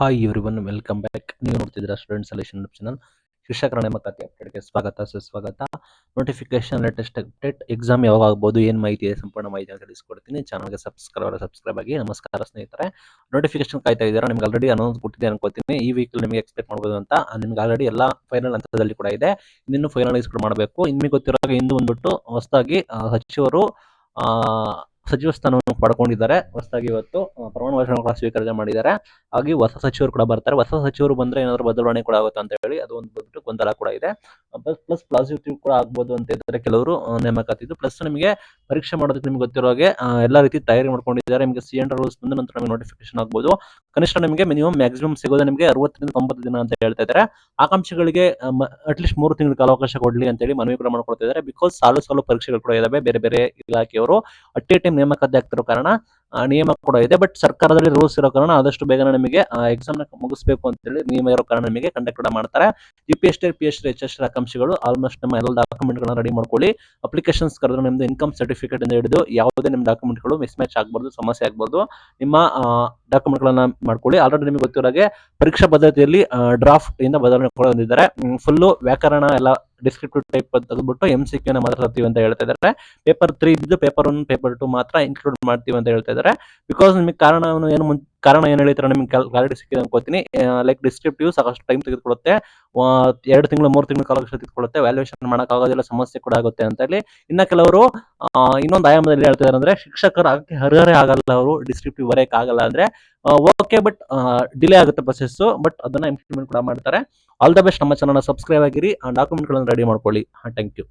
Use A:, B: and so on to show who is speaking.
A: Hi everyone, welcome back. ನೀವು ನೋಡ್ತಿದ್ದೀರಾ student solution YouTube channel. ಶಿಕ್ಷಕರ ನೇಮಕಾತಿ ಅಪ್ಡೇಟ್ಗೆ ಸ್ವಾಗತ ಸುಸ್ವಾಗತ. ನೋಟಿಫಿಕೇಶನ್ ಲೇಟೆಸ್ಟ್ ಅಪ್ಡೇಟ್, ಎಕ್ಸಾಮ್ ಯಾವಾಗ ಆಗ್ಬೋದು, ಏನು ಮಾಹಿತಿ ಇದೆ, ಸಂಪೂರ್ಣ ಮಾಹಿತಿ ಅಂತ ತಿಳಿಸ್ಕೊಡ್ತೀನಿ. ಚಾನಲ್ಗೆ ಸಬ್ಸ್ಕ್ರೈಬ್ ಆಗಿ. ನಮಸ್ಕಾರ ಸ್ನೇಹಿತರೆ. ನೋಟಿಫಿಕೇಶನ್ ಕಾಯ್ತಾ ಇದ್ದೀರಾ? ನಿಮ್ಗೆ ಆಲ್ರೆಡಿ ಅನೌನ್ಸ್ ಕೊಟ್ಟಿದೆ ಅನ್ಕೋತೀನಿ. ಈ ವೀಕ್ ನಿಮಗೆ ಎಕ್ಸ್ಪೆಕ್ಟ್ ಮಾಡ್ಬೋದು ಅಂತ. ನಿಮ್ಗೆ ಆಲ್ರೆಡಿ ಎಲ್ಲ ಫೈನಲ್ ಹಂತದಲ್ಲಿ ಕೂಡ ಇದೆ. ಇನ್ನೂ ಫೈನಲೈಸ್ ಕೂಡ ಮಾಡಬೇಕು. ನಿಮಗೆ ಗೊತ್ತಿರೋ ಹಾಗೆ ಇಂದು ಬಂದ್ಬಿಟ್ಟು ಹೊಸದಾಗಿ ಸಚಿವರು ಸಚಿವ ಸ್ಥಾನವನ್ನು ಪಡ್ಕೊಂಡಿದ್ದಾರೆ. ಹೊಸದಾಗಿ ಇವತ್ತು ಪ್ರಮಾಣ ವಚನ ಕೂಡ ಸ್ವೀಕಾರ ಮಾಡಿದ್ದಾರೆ. ಹಾಗೆ ಹೊಸ ಸಚಿವರು ಕೂಡ ಬರ್ತಾರೆ. ಹೊಸ ಸಚಿವರು ಬಂದ್ರೆ ಏನಾದ್ರು ಬದಲಾವಣೆ ಕೂಡ ಆಗುತ್ತೆ ಅಂತ ಹೇಳಿ ಅದು ಒಂದು ಬಂದ್ಬಿಟ್ಟು ಗೊಂದಲ ಕೂಡ ಇದೆ. ಪ್ಲಸ್ ಪಾಸಿಟಿವ್ ಕೂಡ ಆಗ್ಬೋದು ಅಂತ ಇದ್ದಾರೆ ಕೆಲವರು ನೇಮಕಾತಿದ್ದು. ಪ್ಲಸ್ ನಿಮಗೆ ಪರೀಕ್ಷೆ ಮಾಡೋದಕ್ಕೆ ನಿಮ್ಗೆ ಗೊತ್ತಿರೋ ಹಾಗೆ ಎಲ್ಲ ರೀತಿ ತಯಾರಿ ಮಾಡ್ಕೊಂಡಿದ್ದಾರೆ. ನಿಮಗೆ CN ರೂಲ್ಸ್ ಬಂದ ನಂತರ ನಿಮಗೆ ನೋಟಿಫಿಕೇಶನ್ ಆಗ್ಬೋದು. ಕನಿಷ್ಠ ನಿಮಗೆ ಮ್ಯಾಕ್ಸಿಮಮ್ ಸಿಗೋದು ನಿಮಗೆ 60ರಿಂದ 90 ದಿನ ಅಂತ ಹೇಳ್ತಾ ಇದ್ದಾರೆ. ಆಕಾಂಕ್ಷಿಗಳಿಗೆ ಅಟ್ಲೀಸ್ಟ್ 3 ತಿಂಗಳ ಕಾಲಾವಕಾಶ ಕೊಡ್ಲಿ ಅಂತ ಹೇಳಿ ಮನವಿ ಕೂಡ ಮಾಡ್ಕೊಳ್ತಾ ಇದ್ದಾರೆ. ಬಿಕಾಸ್ ಸಾಲು ಪರೀಕ್ಷೆಗಳು ಕೂಡ ಇದಾವೆ. ಬೇರೆ ಬೇರೆ ಇಲಾಖೆಯವರು ಅಟ್ ಎ ಟೈಮ್ ನೇಮಕಾತಿ ಆಗ್ತಿರೋ ಕಾರಣ ನಿಯಮ ಕೂಡ ಇದೆ. ಬಟ್ ಸರ್ಕಾರದಲ್ಲಿ ರೂಲ್ಸ್ ಇರೋ ಕಾರಣ ಆದಷ್ಟು ಬೇಗನೆ ನಿಮಗೆ ಎಕ್ಸಾಮ್ ನ ಮುಗಿಸಬೇಕು ಅಂತ ಹೇಳಿ ನಿಯಮ ಇರೋ ಕಾರಣ ನಿಮಗೆ ಕಂಡಕ್ಟ್ ಕೂಡ ಮಾಡ್ತಾರೆ. UPSC, PSC, HSC ಆಕಾಂಕ್ಷಿಗಳು ಆಲ್ಮೋಸ್ಟ್ ನಮ್ಮ ಎಲ್ಲ ಡಾಕ್ಯುಮೆಂಟ್ ಗಳನ್ನ ರೆಡಿ ಮಾಡ್ಕೊಳ್ಳಿ. ಅಪ್ಲಿಕೇಶನ್ಸ್ ಕರೆದ್ರೆ ನಿಮ್ದು ಇನ್ಕಮ್ ಸರ್ಟಿಫಿಕೇಟ್ ಇಂದ ಹಿಡಿದು ಯಾವುದೇ ನಿಮ್ಮ ಡಾಕ್ಯುಮೆಂಟ್ ಗಳು ಮಿಸ್ ಮ್ಯಾಚ್ ಆಗಬಾರ್ದು, ಸಮಸ್ಯೆ ಆಗಬಾರ್ದು. ನಿಮ್ಮ ಡಾಕ್ಯುಮೆಂಟ್ ಗಳನ್ನ ಮಾಡ್ಕೊಳ್ಳಿ. ಆಲ್ರೆಡಿ ನಿಮಗೆ ಗೊತ್ತಿರೋ ಹಾಗೆ ಪರೀಕ್ಷಾ ಪದ್ಧತಿಯಲ್ಲಿ ಡ್ರಾಫ್ಟ್ ಇಂದ ಬದಲಾವಣೆ ಕೂಡ ಹೊಂದಿದ್ದಾರೆ. ಫುಲ್ಲು ವ್ಯಾಕರಣ ಎಲ್ಲ ಡಿಸ್ಕ್ರಿಪ್ಟಿವ್ ಟೈಪ್ ತೆಗೆದ್ಬಿಟ್ಟು MCQ ನ ಮಾತ್ರ ತರ್ತೀವಿ ಅಂತ ಹೇಳ್ತಾ ಇದ್ದಾರೆ. ಪೇಪರ್ 3 ಇದ್ದು ಪೇಪರ್ 1, ಪೇಪರ್ 2 ಮಾತ್ರ ಇನ್ಕ್ಲೂಡ್ ಮಾಡ್ತೀವಿ ಅಂತ ಹೇಳ್ತಾ ಇದ್ದಾರೆ. ಬಿಕಾಸ್ ನಿಮಗೆ ಕಾರಣ ಏನು ಹೇಳ್ತಾರೆ ನಿಮ್ಗೆ ಕ್ಲಾರಿಟಿ ಸಿಕ್ಕಿದೆ ಅನ್ಕೋತೀನಿ. ಲೈಕ್ ಡಿಸ್ಕ್ರಿಪ್ಟಿವ್ ಸಾಕಷ್ಟು ಟೈಮ್ ತೆಗೆದುಕೊಳ್ಳುತ್ತೆ. 2 ತಿಂಗಳು 3 ತಿಂಗಳು ಕಾಲಾವಕಾಶ ತೆಗೆದುಕೊಳ್ಳುತ್ತೆ. ವ್ಯಾಲ್ಯೂಯೇಷನ್ ಮಾಡಕ್ ಆಗೋದಿಲ್ಲ, ಸಮಸ್ಯೆ ಕೂಡ ಆಗುತ್ತೆ ಅಂತ ಹೇಳಿ. ಇನ್ನ ಕೆಲವರು ಇನ್ನೊಂದು ಆಯಾಮದಲ್ಲಿ ಹೇಳ್ತಿದ್ದಾರೆ ಅಂದ್ರೆ ಶಿಕ್ಷಕರ ಅರ್ಹರೇ ಆಗಲ್ಲ, ಅವರು ಡಿಸ್ಕ್ರಿಪ್ಟಿವ್ ಬರೆಯಕ್ ಆಗಲ್ಲ ಅಂದ್ರೆ ಓಕೆ, ಬಟ್ ಡಿಲೇ ಆಗುತ್ತೆ ಪ್ರೊಸೆಸ್. ಬಟ್ ಅದನ್ನ ಇಂಪ್ಲಿಮೆಂಟ್ ಕೂಡ ಮಾಡ್ತಾರೆ. All the best. ನಮ್ಮ ಚಾನಲ್ ಸಬ್ಸ್ಕ್ರೈಬ್ ಆಗಿರಿ, ಡಾಕ್ಯುಮೆಂಟ್ ಗಳನ್ನ ರೆಡಿ ಮಾಡ್ಕೊಳ್ಳಿ. Thank you.